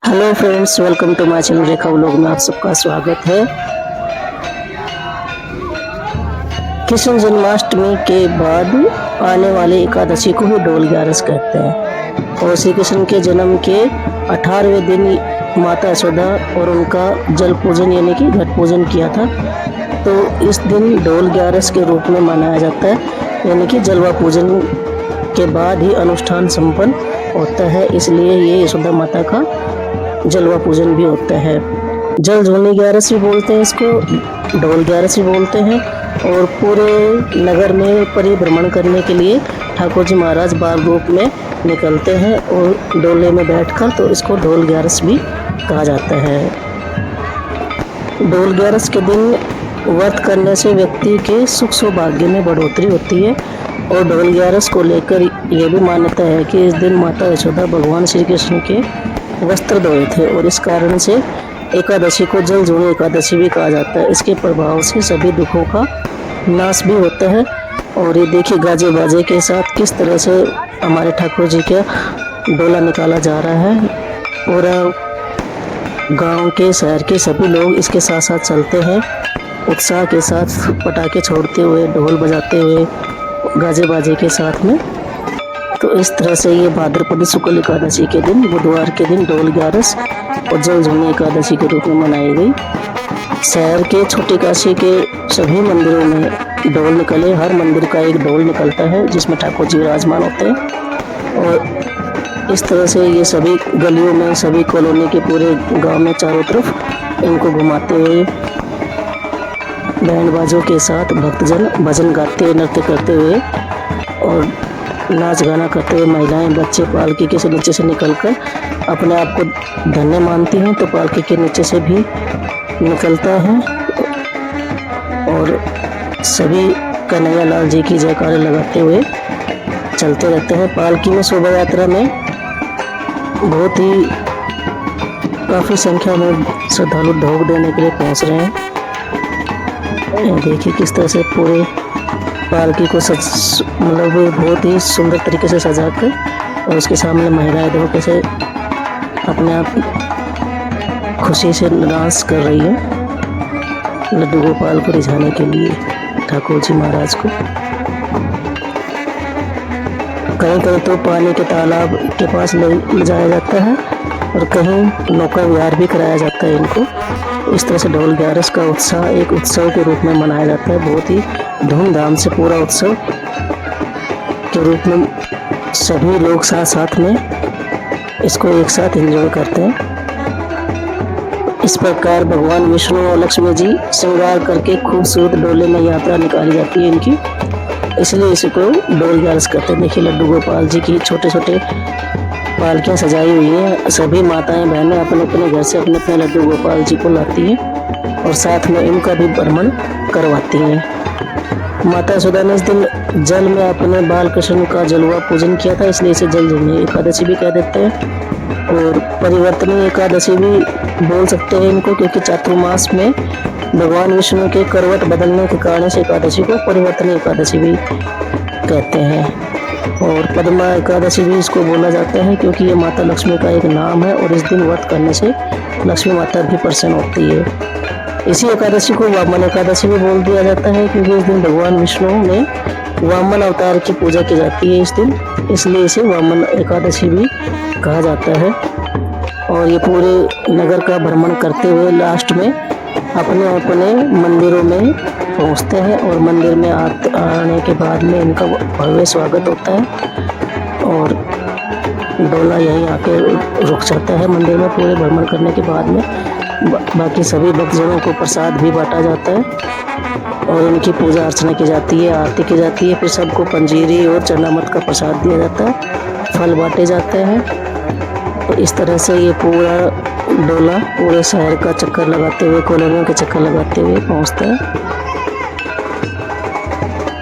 Hello friends, welcome to my channel Rekha vlog में आप सबका स्वागत है। कृष्ण जन्माष्टमी के बाद आने वाली एकादशी को ही डोल ग्यारस कहते हैं और श्री कृष्ण के जन्म के 18वें दिन माता यशोदा और उनका जल पूजन यानी कि घट पूजन किया था। तो इस दिन डोल ग्यारस के रूप में मनाया जाता है, यानी कि जलवा पूजन के बाद ही अनुष्ठान संपन्न होता है, इसलिए ये यशोदा माता का जलवा पूजन भी होता है। जल झूलनी ग्यारस भी बोलते हैं इसको, डोल ग्यारस भी बोलते हैं। और पूरे नगर में परिभ्रमण करने के लिए ठाकुर जी महाराज बाल रूप में निकलते हैं और डोले में बैठकर, तो इसको डोल ग्यारस भी कहा जाता है। डोल ग्यारस के दिन व्रत करने से व्यक्ति के सुख सौभाग्य में बढ़ोतरी होती है और डोल ग्यारस को लेकर यह भी मान्यता है कि इस दिन माता यशोदा भगवान श्री कृष्ण के वस्त्र धोए थे और इस कारण से एकादशी को जल झूलनी एकादशी भी कहा जाता है। इसके प्रभाव से सभी दुखों का नाश भी होता है। और ये देखिए गाजे बाजे के साथ किस तरह से हमारे ठाकुर जी का डोला निकाला जा रहा है। पूरा गांव के शहर के सभी लोग इसके साथ साथ चलते हैं, उत्साह के साथ पटाखे छोड़ते हुए, ढोल बजाते हुए, गाजे बाजे के साथ में। तो इस तरह से ये भाद्रपद शुक्ल एकादशी के दिन, बुधवार के दिन डोल ग्यारस और जल झूलनी एकादशी के रूप में मनाई गई। शहर के छोटी काशी के सभी मंदिरों में डोल निकले। हर मंदिर का एक डोल निकलता है जिसमें ठाकुर जी विराजमान होते हैं और इस तरह से ये सभी गलियों में, सभी कॉलोनी के पूरे गांव में चारों तरफ इनको घुमाते हुए बैंड बाजों के साथ भक्तजन भजन गाते हुए, नृत्य करते हुए और नाच गाना करते हुए महिलाएं, बच्चे पालकी के नीचे से निकलकर अपने आप को धन्य मानती हैं, तो पालकी के नीचे से भी निकलता है और सभी कन्हैया लाल जी की जयकारे लगाते हुए चलते रहते हैं। पालकी में शोभा यात्रा में बहुत ही काफ़ी संख्या में श्रद्धालु ढोक देने के लिए पहुंच रहे हैं। देखिए किस तरह से पूरे पालकी को मतलब बहुत ही सुंदर तरीके से सजा कर और उसके सामने महिलाएं देखो कैसे अपने आप खुशी से डांस कर रही है लड्डू गोपाल को रिझाने के लिए ठाकुर जी महाराज को। कहीं कहीं तो पानी के तालाब के पास ले जाया जाता है और कहीं नौका विहार भी कराया जाता है इनको। इस तरह से डोल ग्यारस का उत्साह एक उत्सव के रूप में मनाया जाता है। बहुत ही धूमधाम से पूरा उत्सव के रूप में सभी लोग साथ साथ में इसको एक साथ एंजॉय करते हैं। इस प्रकार भगवान विष्णु और लक्ष्मी जी श्रृंगार करके खूबसूरत डोले में यात्रा निकाली जाती है इनकी, इसलिए इसको डोल ग्यारस कहते हैं। देखिए लड्डू गोपाल जी की छोटे छोटे पालकियाँ सजाई हुई हैं। सभी माताएं बहनें अपने अपने घर से अपने अपने लड्डू गोपाल जी को लाती हैं और साथ में इनका भी भ्रमण करवाती हैं। माता यशोदा ने इस दिन जल में अपने बाल कृष्ण का जलवा पूजन किया था, इसलिए इसे जल झूलनी एकादशी भी कह देते हैं और परिवर्तनीय एकादशी भी बोल सकते हैं इनको, क्योंकि चातुर्मास में भगवान विष्णु के करवट बदलने के कारण से एकादशी को परिवर्तनीय एकादशी भी कहते हैं। और पद्मा एकादशी भी इसको बोला जाता है क्योंकि ये माता लक्ष्मी का एक नाम है और इस दिन व्रत करने से लक्ष्मी माता भी प्रसन्न होती है। इसी एकादशी को वामन एकादशी भी बोल दिया जाता है क्योंकि इस दिन भगवान विष्णु ने वामन अवतार की पूजा की जाती है इस दिन, इसलिए इसे वामन एकादशी भी कहा जाता है। और ये पूरे नगर का भ्रमण करते हुए लास्ट में अपने अपने मंदिरों में पहुंचते हैं और मंदिर में आने के बाद में इनका भव्य स्वागत होता है और डोला यहीं आके रुक जाता है मंदिर में। पूरे भ्रमण करने के बाद में बाकी सभी भक्तजनों को प्रसाद भी बांटा जाता है और उनकी पूजा अर्चना की जाती है, आरती की जाती है। फिर सबको पंजीरी और चरणामृत का प्रसाद दिया जाता है, फल बांटे जाते हैं। तो इस तरह से ये पूरा डोला पूरे शहर का चक्कर लगाते हुए, कॉलोनियों के चक्कर लगाते हुए पहुंचता है।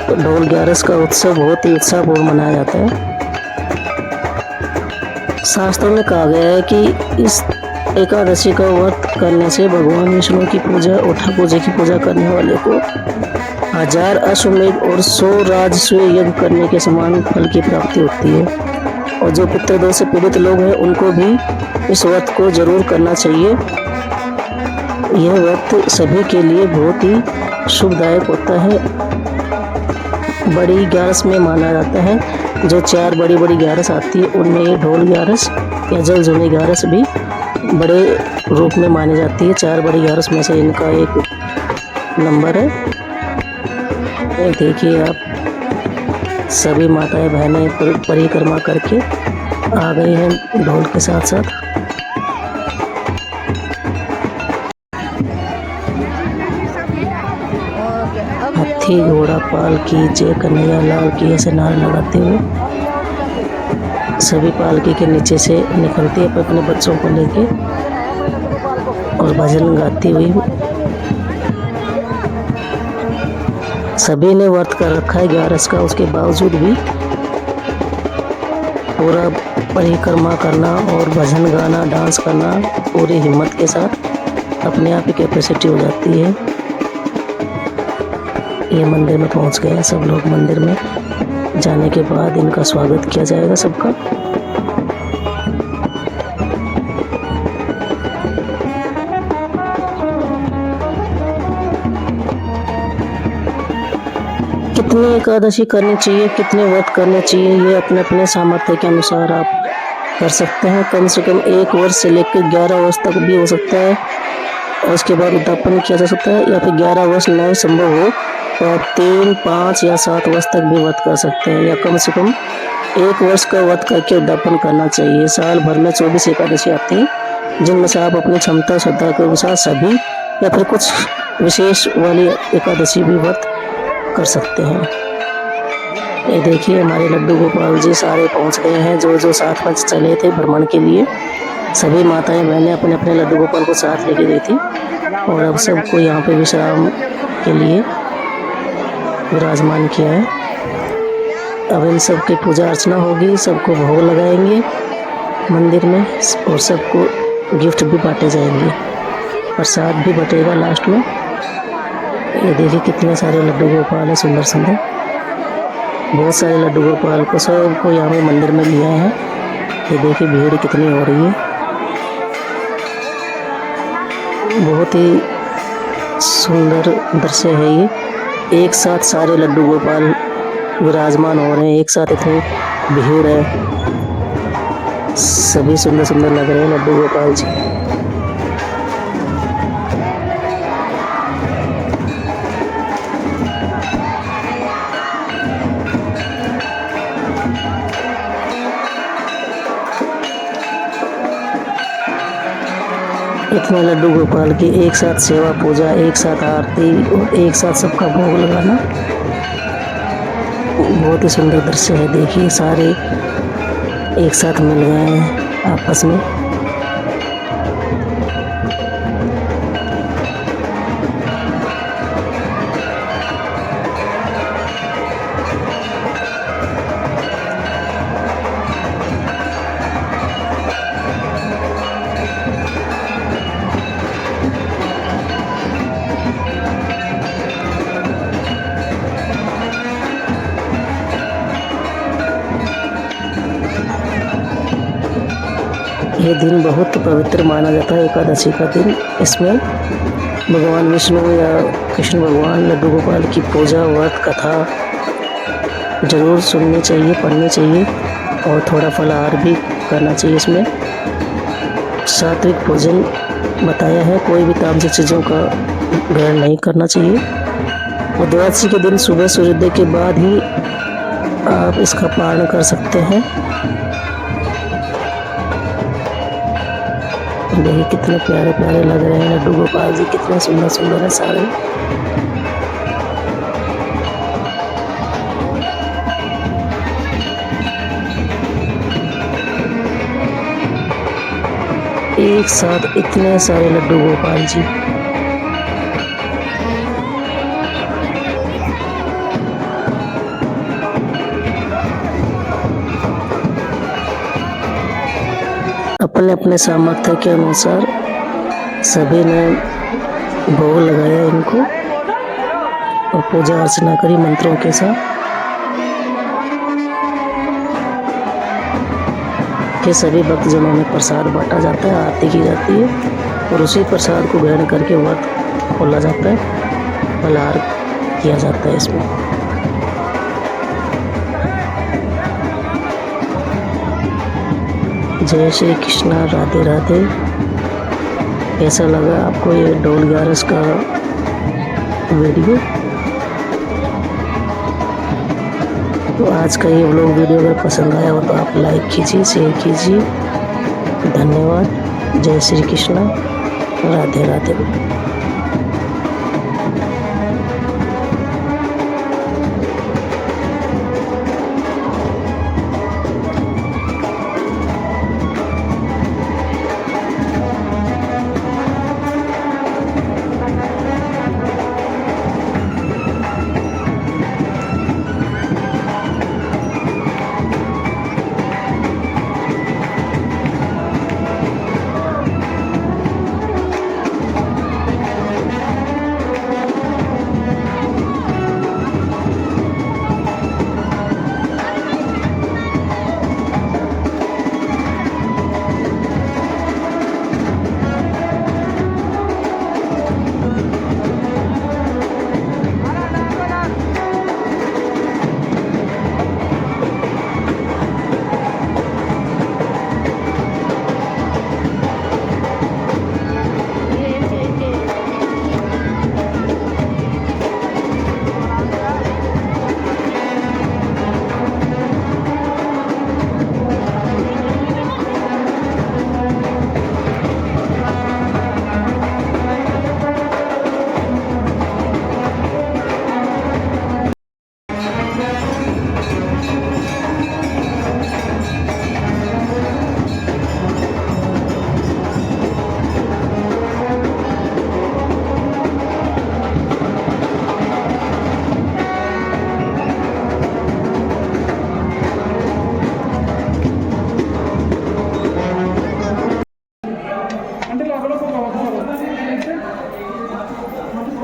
तो डोल ग्यारस का उत्सव बहुत ही उत्साहपूर्ण मनाया जाता है। शास्त्रों में कहा गया है कि इस एकादशी का व्रत करने से भगवान विष्णु की पूजा और ठाकुर जी की पूजा करने वाले को 1000 अश्वमेध और 100 राजसूय यज्ञ करने के समान फल की प्राप्ति होती है। और जो पितृदोष से पीड़ित लोग हैं उनको भी इस व्रत को जरूर करना चाहिए। यह व्रत सभी के लिए बहुत ही शुभदायक होता है। बड़ी ग्यारस में माना जाता है, जो 4 बड़ी बड़ी ग्यारस आती है उनमें ये ढोल ग्यारस या जल जूनी ग्यारस भी बड़े रूप में मानी जाती है। 4 बड़ी ग्यारस में से इनका एक नंबर है। ये देखिए आप सभी माताएं बहनें परिक्रमा करके आ गई हैं ढोल के साथ साथ। हाथी घोड़ा पालकी जय कन्हैया लाल की ऐसे नारे लगाते हुए सभी पालकी के नीचे से निकलती है अपने बच्चों को लेके और भजन गाती हुई। सभी ने व्रत कर रखा है ग्यारस का, उसके बावजूद भी पूरा परिक्रमा करना और भजन गाना डांस करना पूरी हिम्मत के साथ अपने आप ही कैपेसिटी हो जाती है। ये मंदिर में पहुंच गए हैं सब लोग। मंदिर में जाने के बाद इनका स्वागत किया जाएगा सबका। कितनी एकादशी करनी चाहिए, कितने व्रत करने चाहिए, ये अपने अपने सामर्थ्य के अनुसार आप कर सकते हैं। कम से कम 1 वर्ष से लेकर 11 वर्ष तक भी हो सकता है और उसके बाद उद्यापन किया जा सकता है, या फिर 11 वर्ष नहीं संभव हो तो आप 3, 5 या 7 वर्ष तक भी व्रत कर सकते हैं, या कम से कम 1 वर्ष का व्रत करके उद्यापन करना चाहिए। साल भर में 24 एकादशी आती है, जिनमें से आप अपनी क्षमता श्रद्धा के अनुसार सभी या फिर कुछ विशेष वाली एकादशी भी व्रत कर सकते हैं। ये देखिए हमारे लड्डू गोपाल जी सारे पहुंच गए हैं, जो साथ में चले थे भ्रमण के लिए। सभी माताएं बहनें अपने अपने लड्डू गोपाल को साथ लेके गई थी और अब सबको यहाँ पे विश्राम के लिए विराजमान किया है। अब इन सब की पूजा अर्चना होगी, सबको भोग लगाएंगे मंदिर में और सबको गिफ्ट भी बांटे जाएंगे, प्रसाद भी बटेगा लास्ट में। ये देखिए कितने सारे लड्डू गोपाल हैं, सुंदर सुंदर बहुत सारे लड्डू गोपाल को सबको यहाँ पे मंदिर में लिया है। ये देखिए भीड़ कितनी हो रही है, बहुत ही सुंदर दृश्य है ये। एक साथ सारे लड्डू गोपाल विराजमान हो रहे हैं, एक साथ इतनी भीड़ है, सभी सुंदर सुंदर लग रहे हैं लड्डू गोपाल जी। इतने लड्डू गोपाल की एक साथ सेवा पूजा, एक साथ आरती और एक साथ सबका भोग लगाना बहुत ही सुंदर दृश्य है। देखिए सारे एक साथ मिल गए हैं आपस में। ये दिन बहुत पवित्र माना जाता है, एकादशी का दिन। इसमें भगवान विष्णु या कृष्ण भगवान लड्डू गोपाल की पूजा व्रत कथा जरूर सुननी चाहिए, पढ़नी चाहिए और थोड़ा फलाहार भी करना चाहिए। इसमें सात्विक भोजन बताया है, कोई भी तामसिक चीज़ों का ग्रहण नहीं करना चाहिए। और द्वादशी के दिन सुबह सूर्योदय के बाद ही आप इसका पारण कर सकते हैं। देखिए कितने प्यारे प्यारे लग रहे हैं लड्डू गोपाल जी, कितने सुंदर सुंदर है सारे। एक साथ इतने सारे लड्डू गोपाल जी। अपने अपने सामर्थ्य के अनुसार सभी ने भोग लगाया इनको और पूजा अर्चना करी मंत्रों के साथ। फिर सभी भक्तजनों में प्रसाद बांटा जाता है, आरती की जाती है और उसी प्रसाद को ग्रहण करके व्रत खोला जाता है, फलाहार किया जाता है इसमें। जय श्री कृष्णा, राधे राधे। कैसा लगा आपको ये ढोल ग्यारस का वीडियो? तो आज का ये व्लॉग वीडियो अगर पसंद आया हो तो आप लाइक कीजिए, शेयर कीजिए। धन्यवाद। जय श्री कृष्णा, राधे राधे।